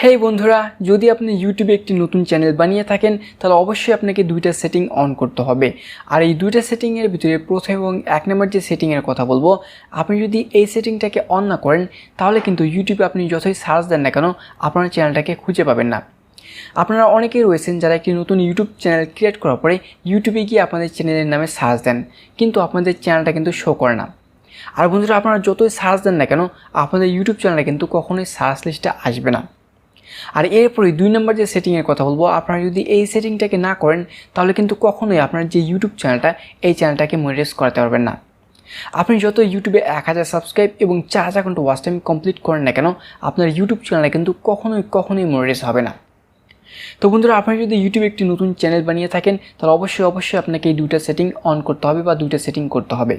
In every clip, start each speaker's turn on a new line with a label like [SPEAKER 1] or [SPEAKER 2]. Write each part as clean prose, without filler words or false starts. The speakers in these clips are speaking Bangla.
[SPEAKER 1] হেই বন্ধুরা, যদি আপনি ইউটিউবে একটি নতুন চ্যানেল বানিয়ে থাকেন তাহলে অবশ্যই আপনাকে দুইটা সেটিং অন করতে হবে। আর এই দুইটা সেটিংয়ের ভিতরে প্রথম এবং এক নম্বর যে সেটিংয়ের কথা বলবো, আপনি যদি এই সেটিংটাকে অন না করেন তাহলে কিন্তু ইউটিউবে আপনি যতই সার্চ দেন না কেন আপনার চ্যানেলটাকে খুঁজে পাবেন না। আপনারা অনেকেই রয়েছেন যারা একটি নতুন ইউটিউব চ্যানেল ক্রিয়েট করার পরে ইউটিউবে গিয়ে আপনাদের চ্যানেলের নামে সার্চ দেন, কিন্তু আপনাদের চ্যানেলটা কিন্তু শো করে না। আর বন্ধুরা, আপনারা যতই সার্চ দেন না কেন আপনাদের ইউটিউব চ্যানেলটা কিন্তু কখনোই সার্চ লিস্টে আসবে না। আর এরপরে দুই নম্বর যে সেটিংয়ের কথা বলবো, আপনারা যদি এই সেটিংটাকে না করেন তাহলে কিন্তু কখনোই আপনার যে ইউটিউব চ্যানেলটা এই চ্যানেলটাকে মনিটাইজ করাতে পারবেন না। আপনি যত ইউটিউবে 1000 সাবস্ক্রাইব এবং 4000 ঘন্টা ওয়াচ টাইম কমপ্লিট করেন না কেন আপনার ইউটিউব চ্যানেলটা কিন্তু কখনোই মনিটাইজ হবে না। তো বন্ধুরা, আপনি যদি ইউটিউবে একটি নতুন চ্যানেল বানিয়ে থাকেন তাহলে অবশ্যই আপনাকে এই দুইটা সেটিং অন করতে হবে বা দুইটা সেটিং করতে হবে।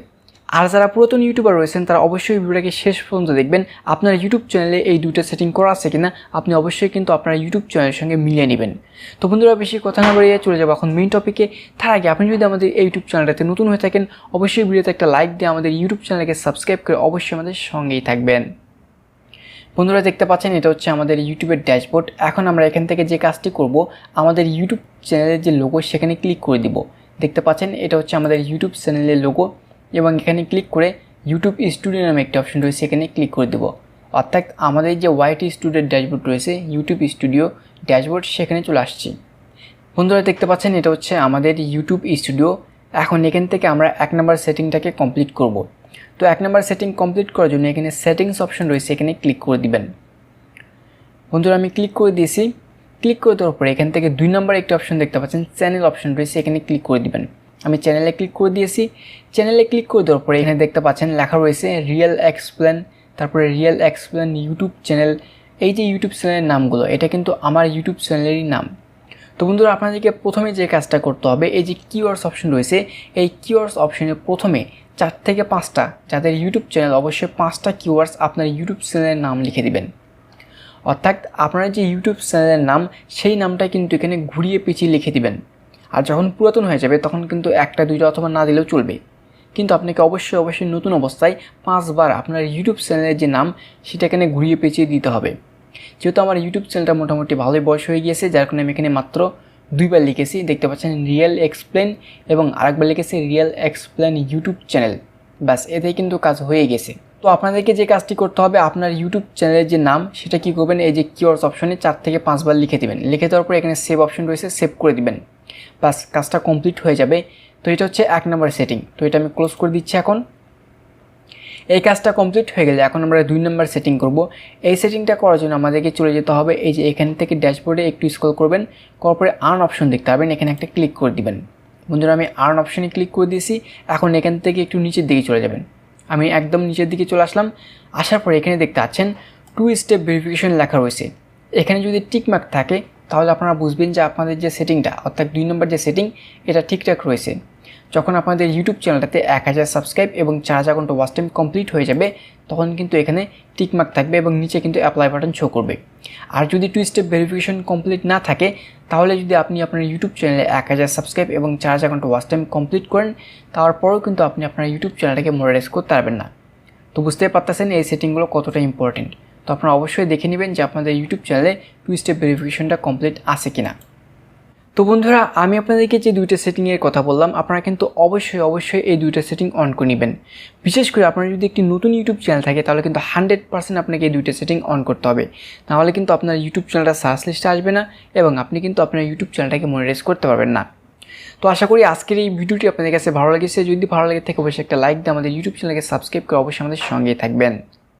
[SPEAKER 1] আর যারা পুরাতন ইউটিউবার রয়েছেন তারা অবশ্যই ভিডিওটাকে শেষ পর্যন্ত দেখবেন। আপনার ইউটিউব চ্যানেলে এই দুইটা সেটিং করা আছে কিনা আপনি অবশ্যই কিন্তু আপনার ইউটিউব চ্যানেলের সঙ্গে মিলিয়ে নেবেন। তো বন্ধুরা, বেশি কথা না বাড়িয়ে চলে যাবো এখন মেইন টপিকে। তার আগে আপনি যদি আমাদের এই ইউটিউব চ্যানেলটাতে নতুন হয়ে থাকেন অবশ্যই ভিডিওতে একটা লাইক দিয়ে আমাদের ইউটিউব চ্যানেলকে সাবস্ক্রাইব করে অবশ্যই আমাদের সঙ্গেই থাকবেন। বন্ধুরা, দেখতে পাচ্ছেন এটা হচ্ছে আমাদের ইউটিউবের ড্যাশবোর্ড। এখন আমরা এখান থেকে যে কাজটি করব, আমাদের ইউটিউব চ্যানেলের যে লোগো সেখানে ক্লিক করে দিব। দেখতে পাচ্ছেন এটা হচ্ছে আমাদের ইউটিউব চ্যানেলের লোগো, এবং এখানে ক্লিক করে ইউটিউব স্টুডিও নামে একটি অপশন রয়েছে, এখানে ক্লিক করে দেবো। অর্থাৎ আমাদের যে ওয়াইটি স্টুডিওর ড্যাশবোর্ড রয়েছে, ইউটিউব স্টুডিও ড্যাশবোর্ড, সেখানে চলে আসছি। বন্ধুরা, দেখতে পাচ্ছেন এটা হচ্ছে আমাদের ইউটিউব স্টুডিও। এখন এখান থেকে আমরা এক নম্বর সেটিংটাকে কমপ্লিট করব। তো এক নম্বর সেটিং কমপ্লিট করার জন্য এখানে সেটিংস অপশন রয়েছে, এখানে ক্লিক করে দিবেন। বন্ধুরা, আমি ক্লিক করে দিয়েছি। ক্লিক করে দেওয়ার পরে এখান থেকে 2 নম্বর একটি অপশন দেখতে পাচ্ছেন, চ্যানেল অপশন রয়েছে, এখানে ক্লিক করে দিবেন। আমি চ্যানেলে ক্লিক করে দিয়েছি। চ্যানেলে ক্লিক করে দেওয়ার পরে এখানে দেখতে পাচ্ছেন লেখা রয়েছে রিয়েল এক্সপ্লেন, তারপরে রিয়েল এক্সপ্লেন ইউটিউব চ্যানেল। এই যে ইউটিউব চ্যানেলের নামগুলো, এটা কিন্তু আমার ইউটিউব চ্যানেলেরই নাম। তো বন্ধুরা, আপনাদেরকে প্রথমে যে কাজটা করতে হবে, এই যে কিওয়ার্ডস অপশন রয়েছে, এই কিওয়ার্ডস অপশনে প্রথমে 4 থেকে 5টা, যাদের ইউটিউব চ্যানেল অবশ্যই 5টা কিওয়ার্ডস আপনার ইউটিউব চ্যানেলের নাম লিখে দিবেন। অর্থাৎ আপনার যে ইউটিউব চ্যানেলের নাম সেই নামটা কিন্তু এখানে ঘুরিয়ে পেঁচিয়ে লিখে দিবেন। আর যখন পুরাতন হয়ে যাবে তখন কিন্তু 1টা 2টা অথবা না দিলেও চলবে, কিন্তু আপনাকে অবশ্যই নতুন অবস্থায় 5 বার আপনার ইউটিউব চ্যানেলের যে নাম সেটা এখানে ঘুরিয়ে পেঁচিয়ে দিতে হবে। যেহেতু আমার ইউটিউব চ্যানেলটা মোটামুটি ভালোই বয়স হয়ে গিয়েছে, যার কারণে আমি এখানে মাত্র 2 বার লিখেছি। দেখতে পাচ্ছেন রিয়েল এক্সপ্লেন, এবং আরেকবার লিখেছি রিয়েল এক্সপ্লেন ইউটিউব চ্যানেল। ব্যাস, এতেই কিন্তু কাজ হয়ে গেছে। তো আপনাদেরকে যে কাজটি করতে হবে, আপনার ইউটিউব চ্যানেলের যে নাম সেটা কী করবেন, এই যে কিওয়ার্ডস অপশনে 4 থেকে 5 বার লিখে দেবেন। লিখে দেওয়ার পর এখানে সেভ অপশন রয়েছে, সেভ করে দিবেন। বাস, কাজটা কমপ্লিট হয়ে যাবে। তো এটা হচ্ছে 1 নম্বর সেটিং। তো এটা আমি ক্লোজ করে দিচ্ছি। এখন এই কাজটা কমপ্লিট হয়ে গেলে এখন আমরা 2 নম্বর সেটিং করব। এই সেটিংটা করার জন্য আমাদেরকে চলে যেতে হবে, এই যে এখান থেকে ড্যাশবোর্ডে একটু স্ক্রল করবেন, করার পরে আর্ন অপশন দেখতে পাবেন, এখানে একটা ক্লিক করে দিবেন। বন্ধুরা, আমি আর্ন অপশনে ক্লিক করে দিয়েছি। এখন এখান থেকে একটু নিচের দিকে চলে যাবেন। আমি একদম নিচের দিকে চলে আসলাম। আসার পরে এখানে দেখতে পাচ্ছেন 2 স্টেপ ভেরিফিকেশন লেখা রয়েছে। এখানে যদি টিকমার্ক থাকে তাহলে আপনারা বুঝবেন যে আপনাদের যে সেটিংটা, অর্থাৎ 2 নম্বর যে সেটিং, এটা ঠিকঠাক রয়েছে। যখন আপনাদের ইউটিউব চ্যানেলটাতে 1000 সাবস্ক্রাইব এবং 4000 ঘন্টা ওয়াচ টাইম কমপ্লিট হয়ে যাবে তখন কিন্তু এখানে টিকমার্ক থাকবে এবং নিচে কিন্তু অ্যাপ্লাই বাটন শো করবে। আর যদি 2 স্টেপ ভেরিফিকেশন কমপ্লিট না থাকে তাহলে যদি আপনি আপনার ইউটিউব চ্যানেলে 1000 সাবস্ক্রাইব এবং 4000 ঘন্টা ওয়াচ টাইম কমপ্লিট করেন, তারপরেও কিন্তু আপনি আপনার ইউটিউব চ্যানেলটাকে মনিটাইজ করতে পারবেন না। তো বুঝতেই পারতেছেন এই সেটিংগুলো কতটা ইম্পর্টেন্ট। তো আপনারা অবশ্যই দেখে নেবেন যে আপনাদের ইউটিউব চ্যানেলে 2 স্টেপ ভেরিফিকেশনটা কমপ্লিট আছে কিনা। তো বন্ধুরা, আমি আপনাদেরকে যে 2টা সেটিংয়ের কথা বললাম, আপনারা কিন্তু অবশ্যই এই 2টা সেটিং অন করে নেবেন। বিশেষ করে আপনার যদি একটি নতুন ইউটিউব চ্যানেল থাকে তাহলে কিন্তু 100% আপনাকে এই 2টা সেটিং অন করতে হবে, নাহলে কিন্তু আপনার ইউটিউব চ্যানেলটা সার্চ লিস্টে আসবে না এবং আপনি কিন্তু আপনার ইউটিউব চ্যানেলটাকে মনিটাইজ করতে পারবেন না। তো আশা করি আজকের এই ভিডিওটি আপনাদের কাছে ভালো লেগেছে। যদি ভালো লাগে থাকে অবশ্যই একটা লাইক দিয়ে আমাদের ইউটিউব চ্যানেলকে সাবস্ক্রাইব করে অবশ্যই আমাদের সঙ্গেই থাকবেন।